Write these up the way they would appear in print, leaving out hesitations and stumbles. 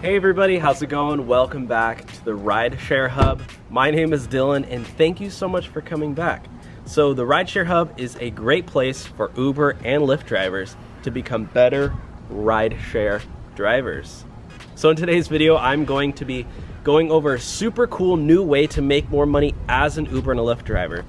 Hey everybody, how's it going? Welcome back to the Rideshare Hub. My name is Dylan and thank you so much for coming back. So the Rideshare Hub is a great place for Uber and Lyft drivers to become better rideshare drivers. So in today's video, I'm going to be going over a super cool new way to make more money as an Uber and a Lyft driver.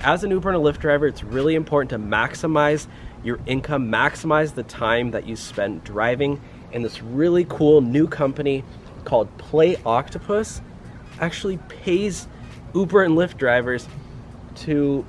As an Uber and a Lyft driver, it's really important to maximize your income, maximize the time that you spend driving. And this really cool new company called Play Octopus actually pays Uber and Lyft drivers to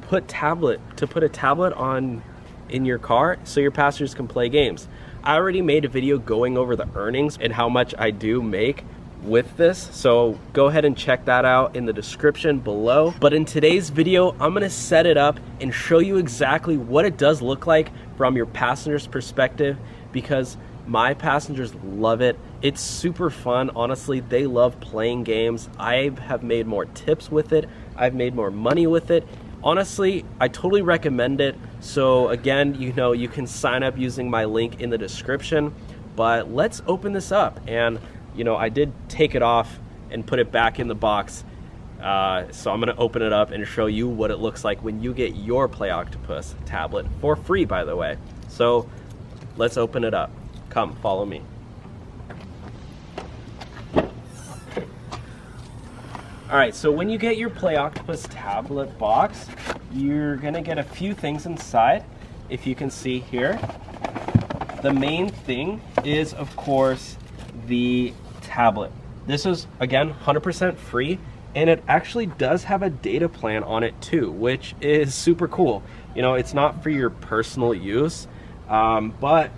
put a tablet on in your car so your passengers can play games. I already made a video going over the earnings and how much I do make with this, so go ahead and check that out in the description below. But in today's video, I'm gonna set it up and show you exactly what it does look like from your passenger's perspective, because my passengers love it. It's super fun. Honestly, they love playing games. I have made more tips with it. I've made more money with it. Honestly, I totally recommend it. So again, you can sign up using my link in the description, but let's open this up. And I did take it off and put it back in the box. So I'm gonna open it up and show you what it looks like when you get your Play Octopus tablet for free, by the way. So let's open it up. Come, follow me. All right, so when you get your Play Octopus tablet box, you're gonna get a few things inside. If you can see here, the main thing is, of course, the tablet. This is, again, 100% free, and it actually does have a data plan on it too, which is super cool. It's not for your personal use, but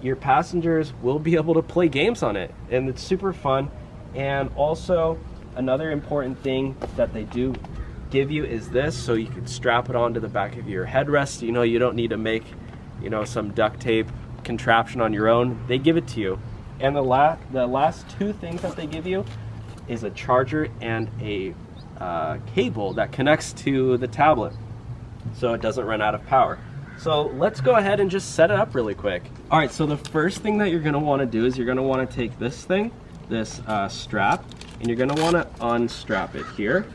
your passengers will be able to play games on it, and it's super fun. And also, another important thing that they do give you is this, so you can strap it onto the back of your headrest. You don't need to make some duct tape contraption on your own. They give it to you. And the last two things that they give you is a charger and a cable that connects to the tablet so it doesn't run out of power. So let's go ahead and just set it up really quick. All right, so the first thing that you're gonna wanna do is you're gonna wanna take this thing, this strap, and you're gonna wanna unstrap it here.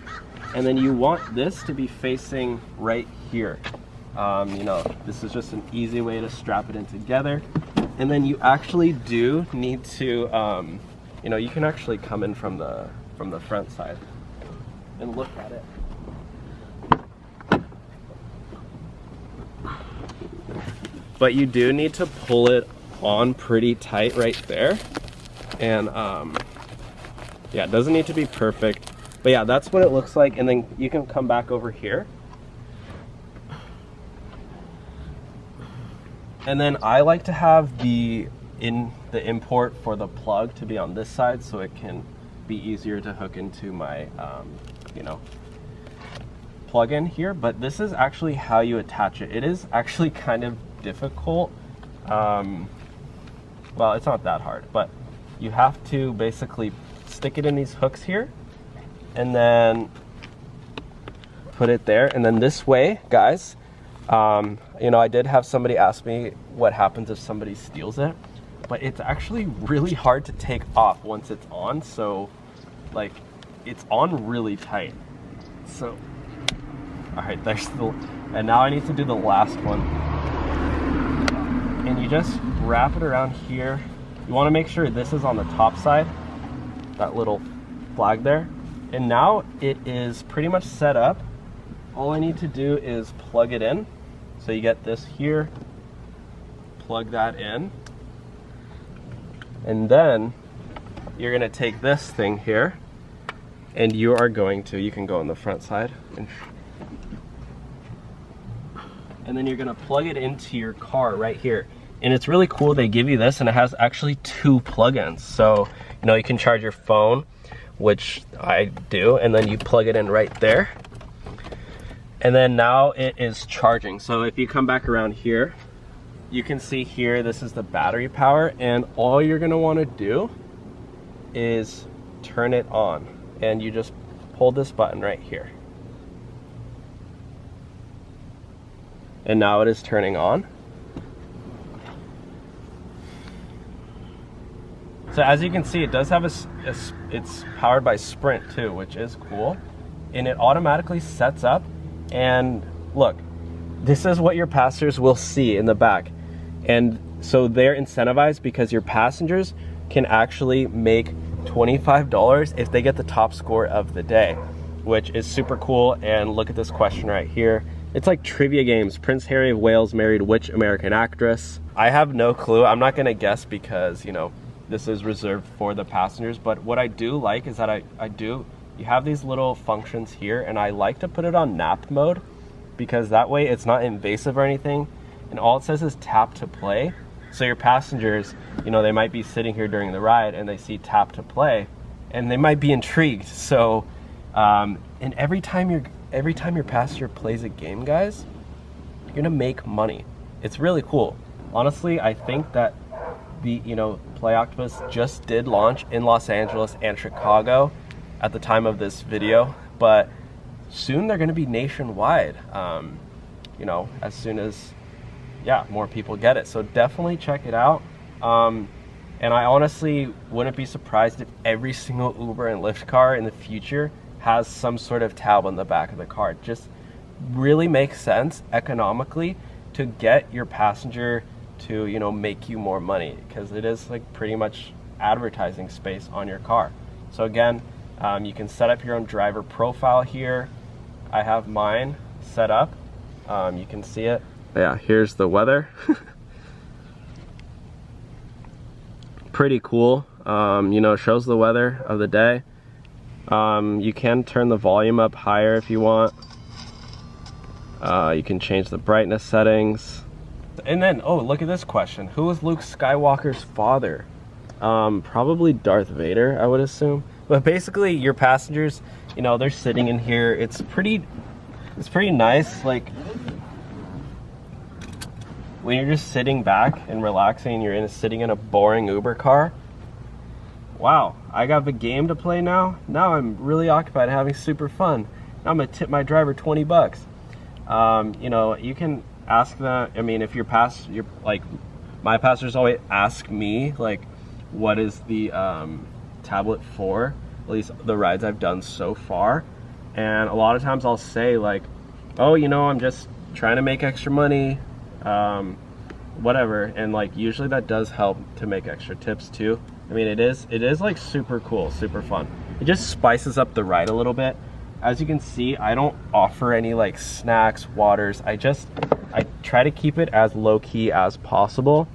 And then you want this to be facing right here. This is just an easy way to strap it in together. And then you actually do need to, you can actually come in from the front side and look at it. But you do need to pull it on pretty tight right there. And yeah, it doesn't need to be perfect, but yeah, that's what it looks like. And then you can come back over here. And then I like to have the import for the plug to be on this side, so it can be easier to hook into my plug in here. But this is actually how you attach it. It is actually kind of difficult. Well, it's not that hard, but you have to basically stick it in these hooks here and then put it there. And then this way, guys, I did have somebody ask me what happens if somebody steals it, but it's actually really hard to take off once it's on. So like, it's on really tight. So, all right, and now I need to do the last one. And you just wrap it around here. You want to make sure this is on the top side, that little flag there. And now it is pretty much set up. All I need to do is plug it in. So you get this here, plug that in. And then you're gonna take this thing here and you can go on the front side. And then you're gonna plug it into your car right here. And it's really cool, they give you this and it has actually two plug-ins. So, you can charge your phone, which I do, and then you plug it in right there. And then now it is charging. So if you come back around here, you can see here, this is the battery power, and all you're gonna wanna do is turn it on. And you just pull this button right here. And now it is turning on. So as you can see, it does have it's powered by Sprint too, which is cool. And it automatically sets up, and look, this is what your passengers will see in the back. And so they're incentivized because your passengers can actually make $25 if they get the top score of the day, which is super cool. And look at this question right here. It's like trivia games. Prince Harry of Wales married which American actress? I have no clue. I'm not gonna guess because, you know, this is reserved for the passengers. But what I do like is that you have these little functions here, and I like to put it on nap mode because that way it's not invasive or anything. And all it says is tap to play. So your passengers, you know, they might be sitting here during the ride and they see tap to play and they might be intrigued. So, and every time your passenger plays a game, guys, you're gonna make money. It's really cool. Honestly, I think that the, you know, Play Octopus just did launch in Los Angeles and Chicago at the time of this video, but soon they're going to be nationwide, you know, as soon as, yeah, more people get it. So definitely check it out. And I honestly wouldn't be surprised if every single Uber and Lyft car in the future has some sort of tab on the back of the car. It just really makes sense economically to get your passenger to, you know, make you more money, because it is like pretty much advertising space on your car. So again, you can set up your own driver profile here. I have mine set up. You can see it. Yeah, here's the weather. Pretty cool. You know, shows the weather of the day. You can turn the volume up higher if you want. You can change the brightness settings. And then, oh, look at this question. Who was Luke Skywalker's father? Probably Darth Vader, I would assume. But basically, your passengers, you know, they're sitting in here. It's pretty nice. Like, when you're just sitting back and relaxing, you're sitting in a boring Uber car. Wow, I got the game to play now. Now I'm really occupied, having super fun. Now I'm gonna tip my driver 20 bucks. You know, you can ask them. I mean, if you're like, my passengers always ask me, like, what is the tablet for, at least the rides I've done so far. And a lot of times I'll say, like, oh, you know, I'm just trying to make extra money, whatever. And like, usually that does help to make extra tips too. I mean, it is like super cool, super fun. It just spices up the ride a little bit. As you can see, I don't offer any like snacks, waters. I try to keep it as low key as possible,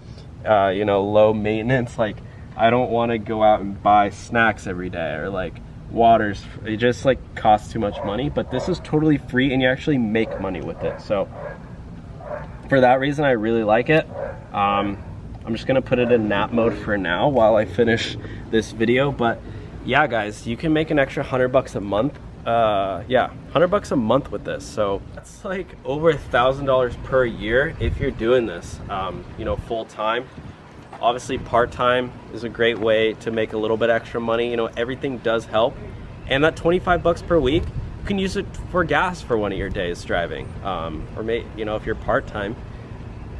you know, low maintenance. Like, I don't want to go out and buy snacks every day or like waters. It just like costs too much money. But this is totally free and you actually make money with it. So for that reason, I really like it. I'm just gonna put it in nap mode for now while I finish this video. But yeah, guys, you can make an extra $100 a month. Yeah, $100 a month with this. So that's like over $1,000 per year if you're doing this, you know, full time. Obviously, part-time is a great way to make a little bit extra money. You know, everything does help. And that 25 bucks per week, you can use it for gas for one of your days driving. Or you know, if you're part-time,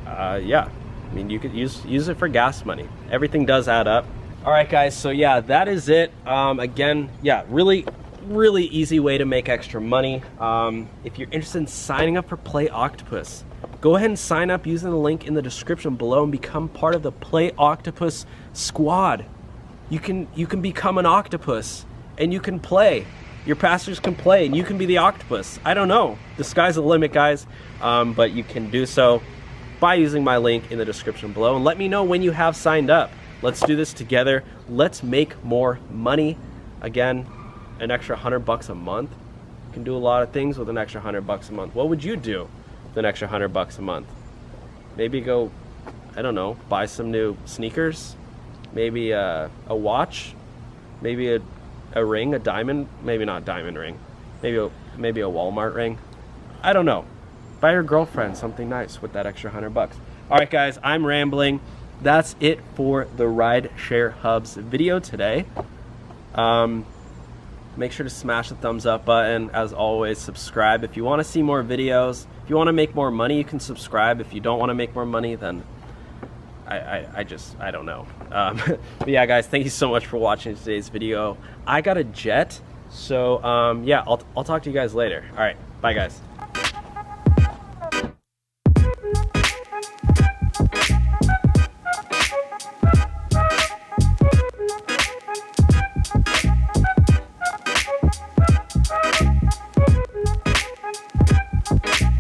yeah, I mean, you could use it for gas money. Everything does add up. All right, guys, so yeah, that is it. Again, yeah, really easy way to make extra money. If you're interested in signing up for Play Octopus, go ahead and sign up using the link in the description below and become part of the Play Octopus squad. You can become an octopus and you can play. Your passengers can play and you can be the octopus. I don't know. The sky's the limit, guys. But you can do so by using my link in the description below. And let me know when you have signed up. Let's do this together. Let's make more money. Again, an extra $100 a month. You can do a lot of things with an extra $100 a month. What would you do with an extra $100 a month? Maybe go, I don't know, buy some new sneakers, maybe a watch, maybe a ring, a diamond, maybe not diamond ring, maybe a Walmart ring. I don't know. Buy your girlfriend something nice with that extra $100. All right, guys, I'm rambling. That's it for the Rideshare Hubs video today. Make sure to smash the thumbs up button. As always, subscribe if you want to see more videos. If you want to make more money, you can subscribe. If you don't want to make more money, then I don't know. But yeah, guys, thank you so much for watching today's video. I got a jet, so yeah, I'll talk to you guys later. All right, bye guys.